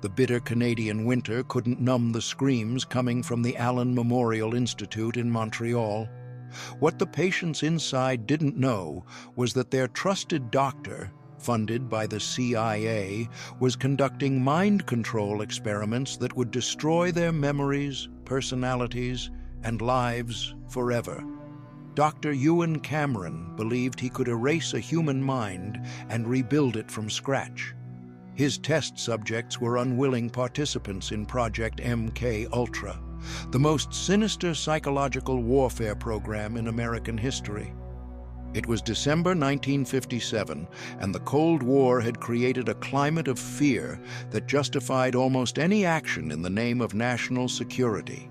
The bitter Canadian winter couldn't numb the screams coming from the Allan Memorial Institute in Montreal. What the patients inside didn't know was that their trusted doctor, funded by the CIA, was conducting mind control experiments that would destroy their memories, personalities, and lives forever. Dr. Ewen Cameron believed he could erase a human mind and rebuild it from scratch. His test subjects were unwilling participants in Project MKUltra, the most sinister psychological warfare program in American history. It was December 1957, and the Cold War had created a climate of fear that justified almost any action in the name of national security.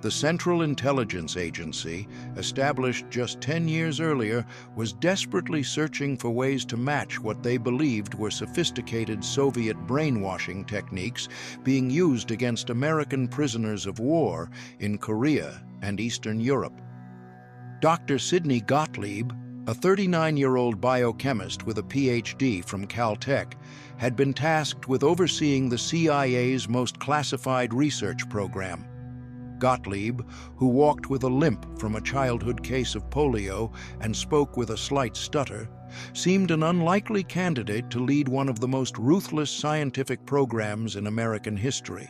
The Central Intelligence Agency, established just 10 years earlier, was desperately searching for ways to match what they believed were sophisticated Soviet brainwashing techniques being used against American prisoners of war in Korea and Eastern Europe. Dr. Sidney Gottlieb, a 39-year-old biochemist with a PhD from Caltech, had been tasked with overseeing the CIA's most classified research program. Gottlieb, who walked with a limp from a childhood case of polio and spoke with a slight stutter, seemed an unlikely candidate to lead one of the most ruthless scientific programs in American history.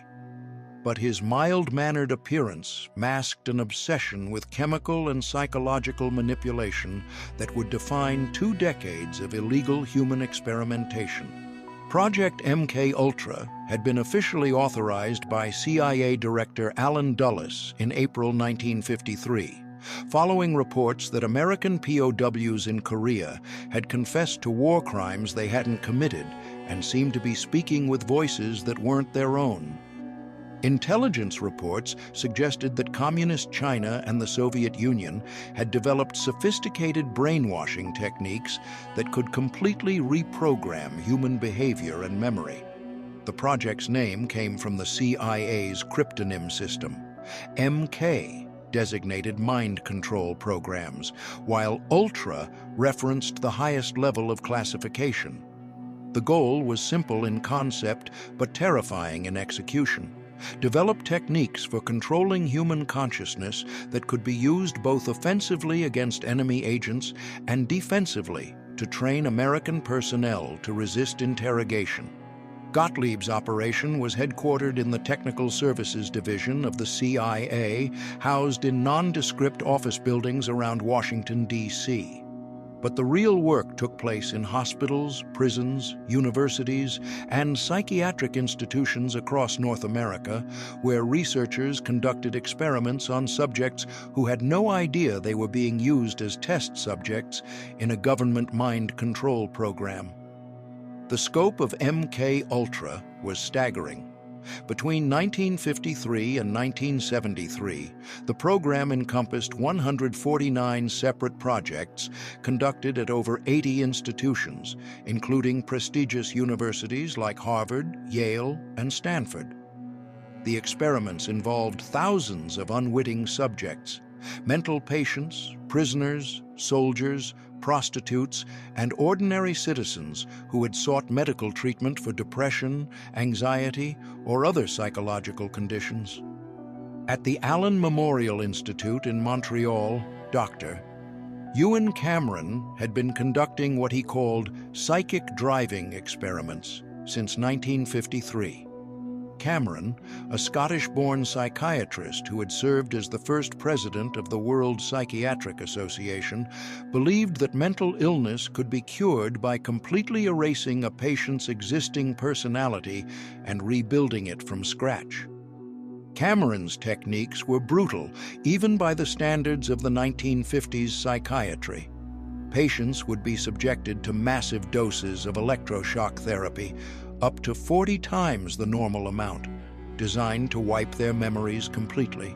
But his mild-mannered appearance masked an obsession with chemical and psychological manipulation that would define 2 decades of illegal human experimentation. Project MKUltra had been officially authorized by CIA Director Allen Dulles in April 1953, following reports that American POWs in Korea had confessed to war crimes they hadn't committed and seemed to be speaking with voices that weren't their own. Intelligence reports suggested that Communist China and the Soviet Union had developed sophisticated brainwashing techniques that could completely reprogram human behavior and memory. The project's name came from the CIA's cryptonym system. MK designated mind control programs, while Ultra referenced the highest level of classification. The goal was simple in concept but terrifying in execution. Develop techniques for controlling human consciousness that could be used both offensively against enemy agents and defensively to train American personnel to resist interrogation. Gottlieb's operation was headquartered in the Technical Services Division of the CIA, housed in nondescript office buildings around Washington, D.C. But the real work took place in hospitals, prisons, universities, and psychiatric institutions across North America, where researchers conducted experiments on subjects who had no idea they were being used as test subjects in a government mind control program. The scope of MKUltra was staggering. Between 1953 and 1973, the program encompassed 149 separate projects conducted at over 80 institutions, including prestigious universities like Harvard, Yale, and Stanford. The experiments involved thousands of unwitting subjects, mental patients, prisoners, soldiers, prostitutes, and ordinary citizens who had sought medical treatment for depression, anxiety, or other psychological conditions. At the Allan Memorial Institute in Montreal, Dr. Ewen Cameron had been conducting what he called psychic driving experiments since 1953. Cameron, a Scottish-born psychiatrist who had served as the first president of the World Psychiatric Association, believed that mental illness could be cured by completely erasing a patient's existing personality and rebuilding it from scratch. Cameron's techniques were brutal, even by the standards of the 1950s psychiatry. Patients would be subjected to massive doses of electroshock therapy, up to 40 times the normal amount, designed to wipe their memories completely.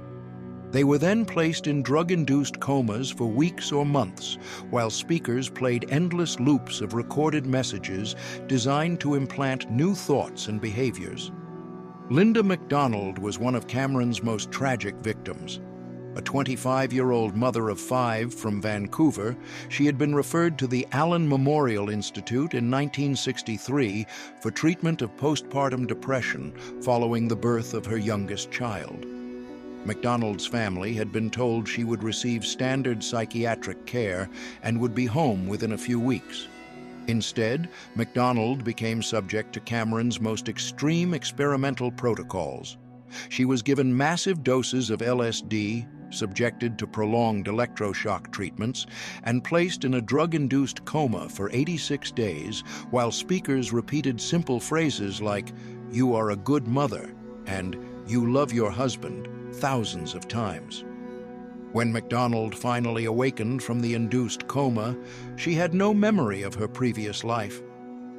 They were then placed in drug-induced comas for weeks or months, while speakers played endless loops of recorded messages designed to implant new thoughts and behaviors. Linda MacDonald was one of Cameron's most tragic victims. A 25-year-old mother of 5 from Vancouver, she had been referred to the Allan Memorial Institute in 1963 for treatment of postpartum depression following the birth of her youngest child. MacDonald's family had been told she would receive standard psychiatric care and would be home within a few weeks. Instead, MacDonald became subject to Cameron's most extreme experimental protocols. She was given massive doses of LSD, subjected to prolonged electroshock treatments, and placed in a drug-induced coma for 86 days while speakers repeated simple phrases like, "You are a good mother," and "You love your husband," thousands of times. When MacDonald finally awakened from the induced coma, she had no memory of her previous life.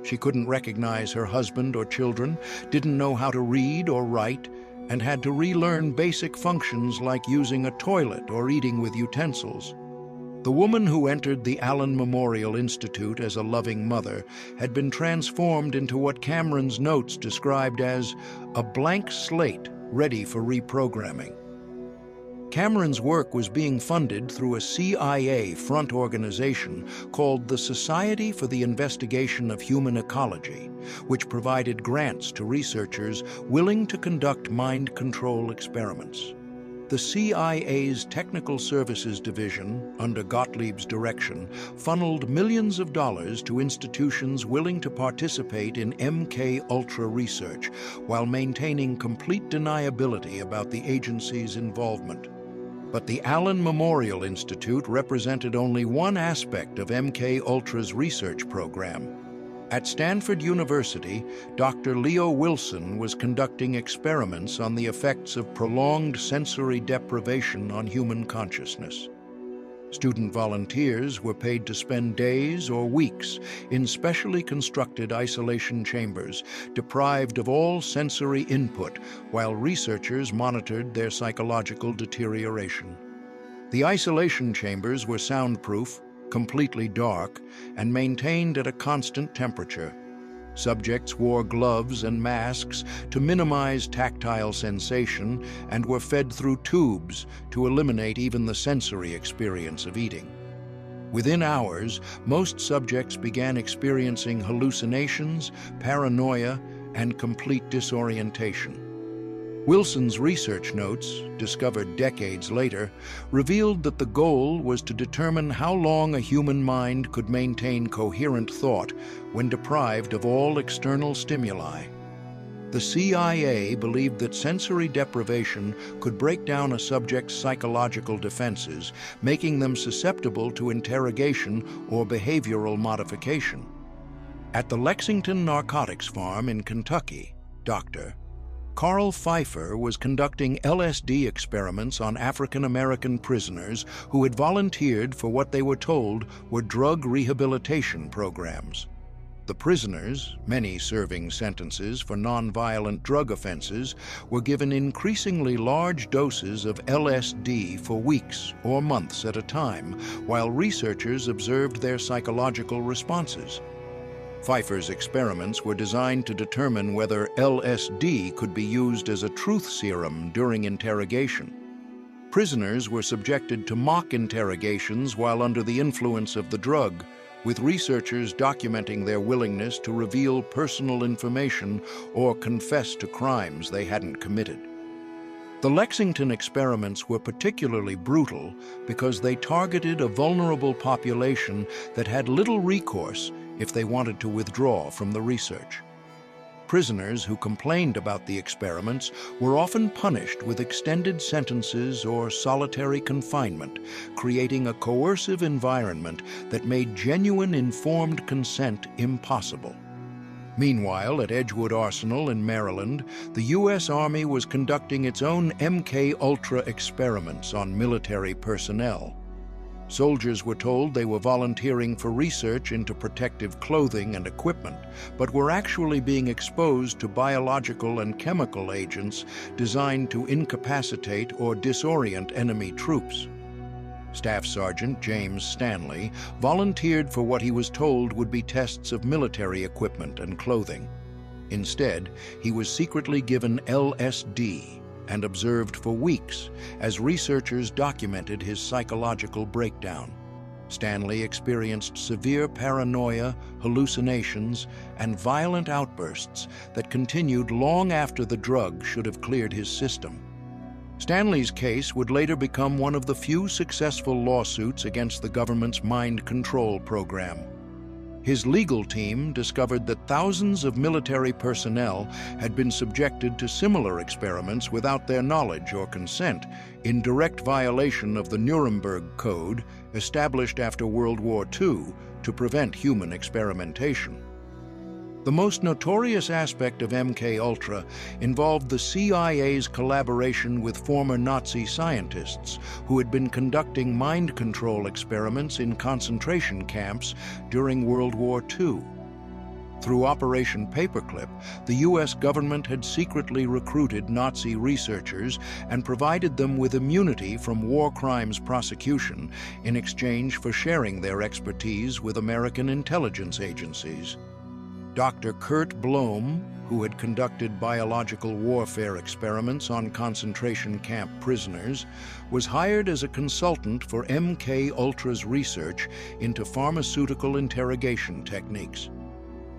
She couldn't recognize her husband or children, didn't know how to read or write, and had to relearn basic functions like using a toilet or eating with utensils. The woman who entered the Allan Memorial Institute as a loving mother had been transformed into what Cameron's notes described as a blank slate ready for reprogramming. Cameron's work was being funded through a CIA front organization called the Society for the Investigation of Human Ecology, which provided grants to researchers willing to conduct mind control experiments. The CIA's Technical Services Division, under Gottlieb's direction, funneled millions of dollars to institutions willing to participate in MKUltra research while maintaining complete deniability about the agency's involvement. But the Allan Memorial Institute represented only one aspect of MKUltra's research program. At Stanford University, Dr. Leo Wilson was conducting experiments on the effects of prolonged sensory deprivation on human consciousness. Student volunteers were paid to spend days or weeks in specially constructed isolation chambers, deprived of all sensory input, while researchers monitored their psychological deterioration. The isolation chambers were soundproof, completely dark, and maintained at a constant temperature. Subjects wore gloves and masks to minimize tactile sensation and were fed through tubes to eliminate even the sensory experience of eating. Within hours, most subjects began experiencing hallucinations, paranoia, and complete disorientation. Wilson's research notes, discovered decades later, revealed that the goal was to determine how long a human mind could maintain coherent thought when deprived of all external stimuli. The CIA believed that sensory deprivation could break down a subject's psychological defenses, making them susceptible to interrogation or behavioral modification. At the Lexington Narcotics Farm in Kentucky, Dr. Carl Pfeiffer was conducting LSD experiments on African-American prisoners who had volunteered for what they were told were drug rehabilitation programs. The prisoners, many serving sentences for nonviolent drug offenses, were given increasingly large doses of LSD for weeks or months at a time, while researchers observed their psychological responses. Pfeiffer's experiments were designed to determine whether LSD could be used as a truth serum during interrogation. Prisoners were subjected to mock interrogations while under the influence of the drug, with researchers documenting their willingness to reveal personal information or confess to crimes they hadn't committed. The Lexington experiments were particularly brutal because they targeted a vulnerable population that had little recourse if they wanted to withdraw from the research. Prisoners who complained about the experiments were often punished with extended sentences or solitary confinement, creating a coercive environment that made genuine informed consent impossible. Meanwhile, at Edgewood Arsenal in Maryland, the U.S. Army was conducting its own MKUltra experiments on military personnel. Soldiers were told they were volunteering for research into protective clothing and equipment, but were actually being exposed to biological and chemical agents designed to incapacitate or disorient enemy troops. Staff Sergeant James Stanley volunteered for what he was told would be tests of military equipment and clothing. Instead, he was secretly given LSD, and observed for weeks as researchers documented his psychological breakdown. Stanley experienced severe paranoia, hallucinations, and violent outbursts that continued long after the drug should have cleared his system. Stanley's case would later become one of the few successful lawsuits against the government's mind control program. His legal team discovered that thousands of military personnel had been subjected to similar experiments without their knowledge or consent, in direct violation of the Nuremberg Code established after World War II to prevent human experimentation. The most notorious aspect of MKUltra involved the CIA's collaboration with former Nazi scientists who had been conducting mind control experiments in concentration camps during World War II. Through Operation Paperclip, the U.S. government had secretly recruited Nazi researchers and provided them with immunity from war crimes prosecution in exchange for sharing their expertise with American intelligence agencies. Dr. Kurt Blome, who had conducted biological warfare experiments on concentration camp prisoners, was hired as a consultant for MKUltra's research into pharmaceutical interrogation techniques.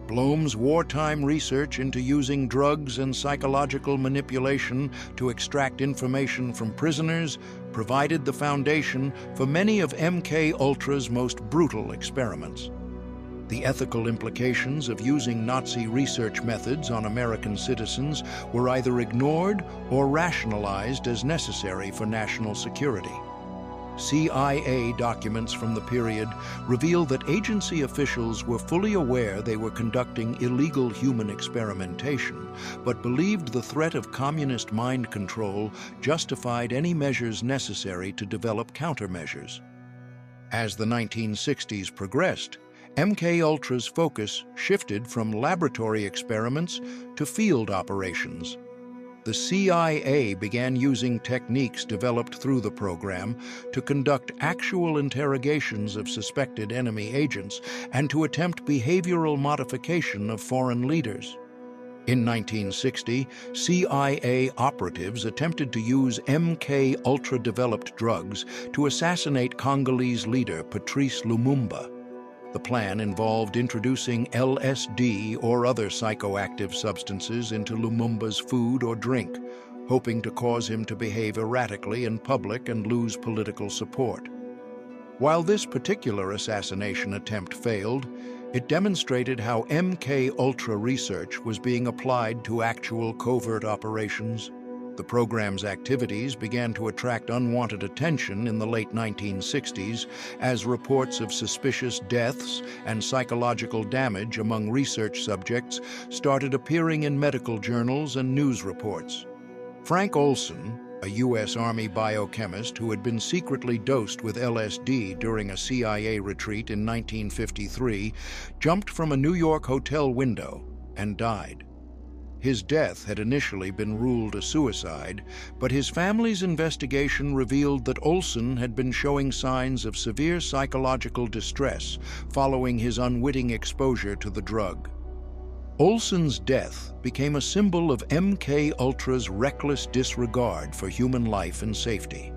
Blome's wartime research into using drugs and psychological manipulation to extract information from prisoners provided the foundation for many of MKUltra's most brutal experiments. The ethical implications of using Nazi research methods on American citizens were either ignored or rationalized as necessary for national security. CIA documents from the period reveal that agency officials were fully aware they were conducting illegal human experimentation, but believed the threat of communist mind control justified any measures necessary to develop countermeasures. As the 1960s progressed, MKUltra's focus shifted from laboratory experiments to field operations. The CIA began using techniques developed through the program to conduct actual interrogations of suspected enemy agents and to attempt behavioral modification of foreign leaders. In 1960, CIA operatives attempted to use MKUltra-developed drugs to assassinate Congolese leader Patrice Lumumba. The plan involved introducing LSD or other psychoactive substances into Lumumba's food or drink, hoping to cause him to behave erratically in public and lose political support. While this particular assassination attempt failed, it demonstrated how MKUltra research was being applied to actual covert operations. The program's activities began to attract unwanted attention in the late 1960s as reports of suspicious deaths and psychological damage among research subjects started appearing in medical journals and news reports. Frank Olson, a U.S. Army biochemist who had been secretly dosed with LSD during a CIA retreat in 1953, jumped from a New York hotel window and died. His death had initially been ruled a suicide, but his family's investigation revealed that Olson had been showing signs of severe psychological distress following his unwitting exposure to the drug. Olson's death became a symbol of MKUltra's reckless disregard for human life and safety.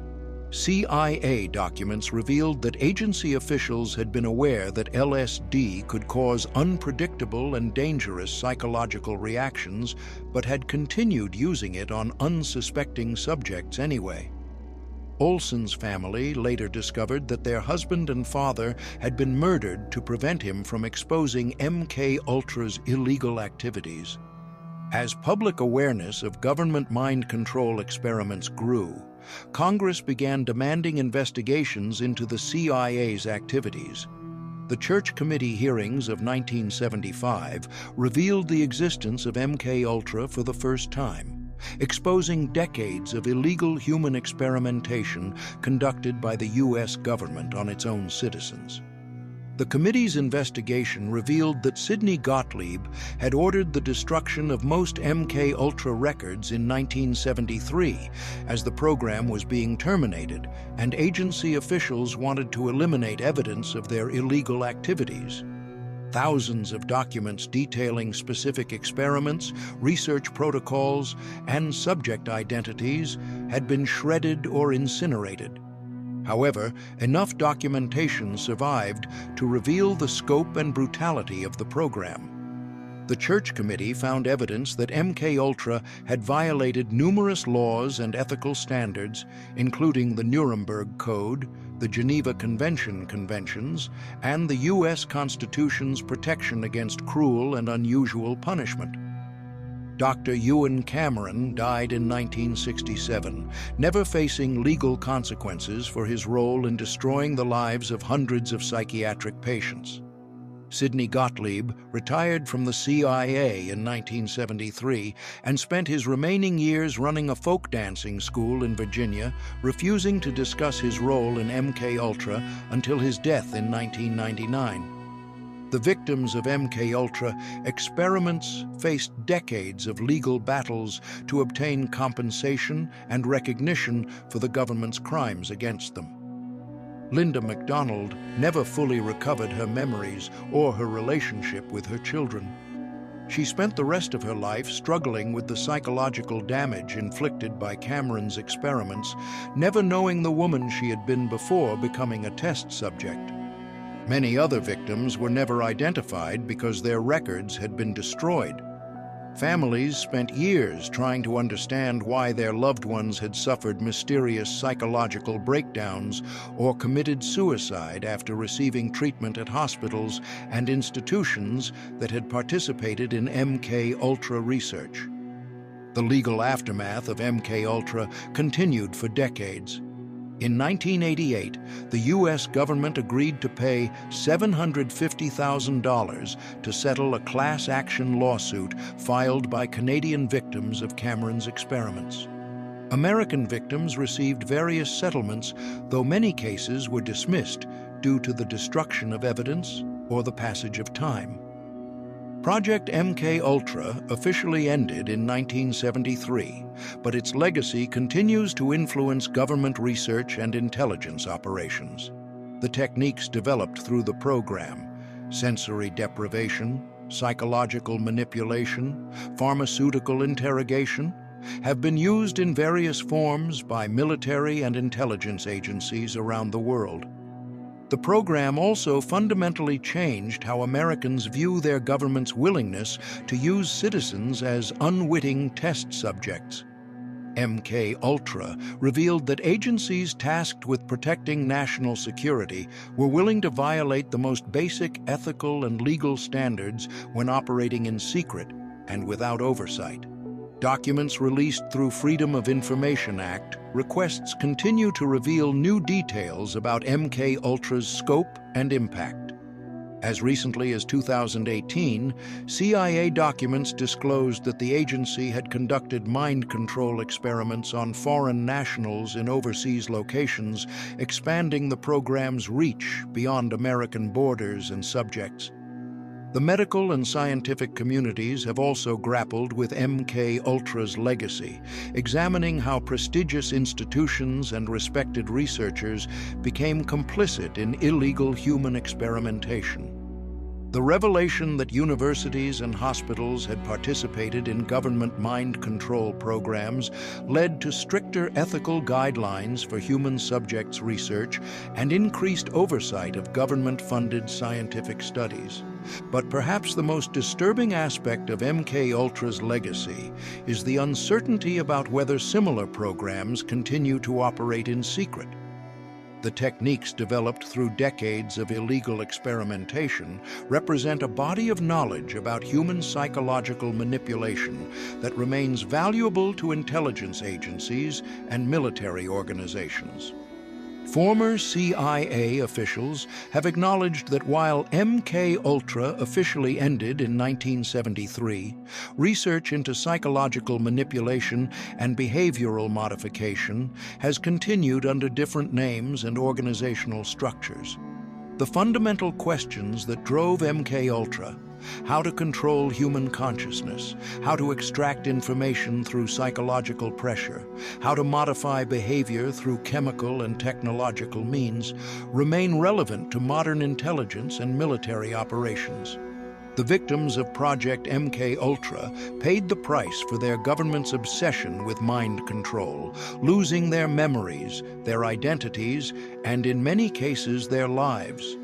CIA documents revealed that agency officials had been aware that LSD could cause unpredictable and dangerous psychological reactions, but had continued using it on unsuspecting subjects anyway. Olson's family later discovered that their husband and father had been murdered to prevent him from exposing MKUltra's illegal activities. As public awareness of government mind control experiments grew, Congress began demanding investigations into the CIA's activities. The Church Committee hearings of 1975 revealed the existence of MKUltra for the first time, exposing decades of illegal human experimentation conducted by the U.S. government on its own citizens. The committee's investigation revealed that Sidney Gottlieb had ordered the destruction of most MKUltra records in 1973 as the program was being terminated and agency officials wanted to eliminate evidence of their illegal activities. Thousands of documents detailing specific experiments, research protocols, and subject identities had been shredded or incinerated. However, enough documentation survived to reveal the scope and brutality of the program. The Church Committee found evidence that MKUltra had violated numerous laws and ethical standards, including the Nuremberg Code, the Geneva Conventions, and the U.S. Constitution's protection against cruel and unusual punishment. Dr. Ewen Cameron died in 1967, never facing legal consequences for his role in destroying the lives of hundreds of psychiatric patients. Sidney Gottlieb retired from the CIA in 1973 and spent his remaining years running a folk dancing school in Virginia, refusing to discuss his role in MKUltra until his death in 1999. The victims of MKUltra experiments faced decades of legal battles to obtain compensation and recognition for the government's crimes against them. Linda MacDonald never fully recovered her memories or her relationship with her children. She spent the rest of her life struggling with the psychological damage inflicted by Cameron's experiments, never knowing the woman she had been before becoming a test subject. Many other victims were never identified because their records had been destroyed. Families spent years trying to understand why their loved ones had suffered mysterious psychological breakdowns or committed suicide after receiving treatment at hospitals and institutions that had participated in MKUltra research. The legal aftermath of MKUltra continued for decades. In 1988, the U.S. government agreed to pay $750,000 to settle a class action lawsuit filed by Canadian victims of Cameron's experiments. American victims received various settlements, though many cases were dismissed due to the destruction of evidence or the passage of time. Project MKUltra officially ended in 1973, but its legacy continues to influence government research and intelligence operations. The techniques developed through the program, sensory deprivation, psychological manipulation, pharmaceutical interrogation, have been used in various forms by military and intelligence agencies around the world. The program also fundamentally changed how Americans view their government's willingness to use citizens as unwitting test subjects. MKUltra revealed that agencies tasked with protecting national security were willing to violate the most basic ethical and legal standards when operating in secret and without oversight. Documents released through Freedom of Information Act requests continue to reveal new details about MKUltra's scope and impact. As recently as 2018, CIA documents disclosed that the agency had conducted mind control experiments on foreign nationals in overseas locations, expanding the program's reach beyond American borders and subjects. The medical and scientific communities have also grappled with MKUltra's legacy, examining how prestigious institutions and respected researchers became complicit in illegal human experimentation. The revelation that universities and hospitals had participated in government mind control programs led to stricter ethical guidelines for human subjects research and increased oversight of government-funded scientific studies. But perhaps the most disturbing aspect of MKUltra's legacy is the uncertainty about whether similar programs continue to operate in secret. The techniques developed through decades of illegal experimentation represent a body of knowledge about human psychological manipulation that remains valuable to intelligence agencies and military organizations. Former CIA officials have acknowledged that while MKUltra officially ended in 1973, research into psychological manipulation and behavioral modification has continued under different names and organizational structures. The fundamental questions that drove MKUltra, how to control human consciousness, how to extract information through psychological pressure, how to modify behavior through chemical and technological means, remain relevant to modern intelligence and military operations. The victims of Project MKUltra paid the price for their government's obsession with mind control, losing their memories, their identities, and in many cases their lives.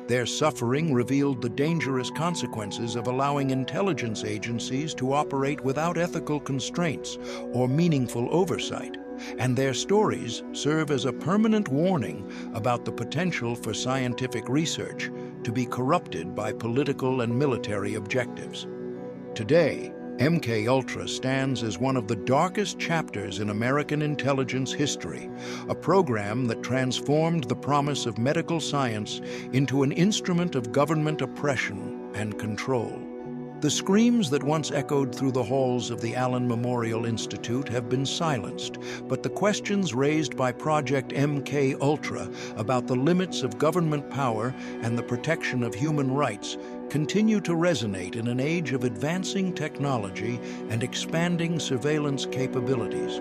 Their suffering revealed the dangerous consequences of allowing intelligence agencies to operate without ethical constraints or meaningful oversight, and their stories serve as a permanent warning about the potential for scientific research to be corrupted by political and military objectives. Today, MKUltra stands as one of the darkest chapters in American intelligence history, a program that transformed the promise of medical science into an instrument of government oppression and control. The screams that once echoed through the halls of the Allan Memorial Institute have been silenced, but the questions raised by Project MKUltra about the limits of government power and the protection of human rights continue to resonate in an age of advancing technology and expanding surveillance capabilities.